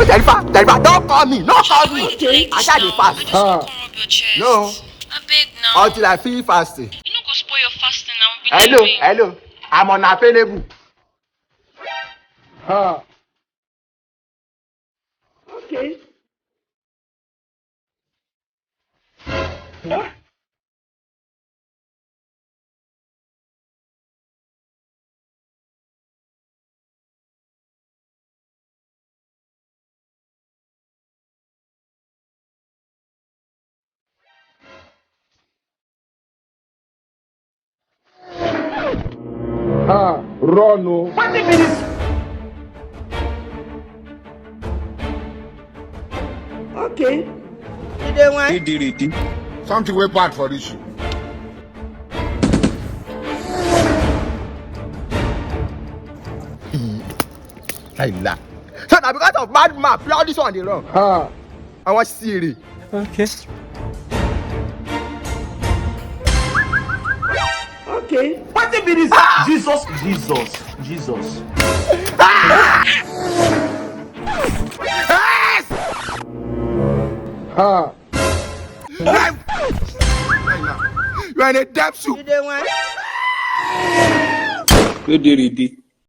Tell don't call me. No call me. I shall be fast. I just come rub your chest. No. I beg now. Until I feel fasting. You no go spoil your fasting now. Hello. I'm unavailable. Okay. Run, no. What the minutes? Okay. You don't want? Something way bad for this. Laila. So now because of bad map, play all this one the wrong. I want Siri. Okay. Okay. What the minutes? Jesus. You are in a damn soup. You don't want? Where did it?